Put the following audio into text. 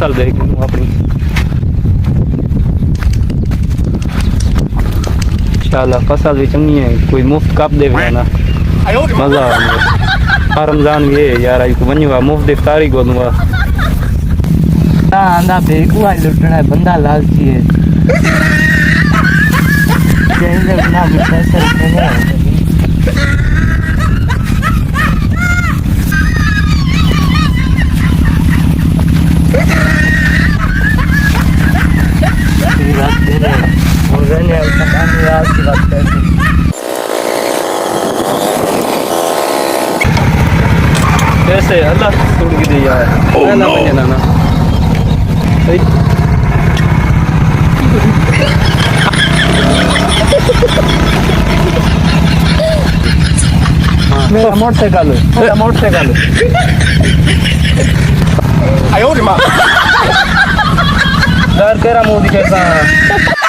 फसल देख अपनी इंशाल्लाह फसल भी चंगी है कोई मुफ्त कप दे ना मजा आ रमजान भी है यार आई को वञवा मुफ्त इफ्तारी को दूंगा आंदा बेकुआ लुटना है बंदा लालची है जैसे ना पैसा नहीं कैसे अल्लाह छोड़ के दिया है ना मैंने ना मेरा मोटरसाइकिल आयो रे मां डर तेरा मुंह दिखेगा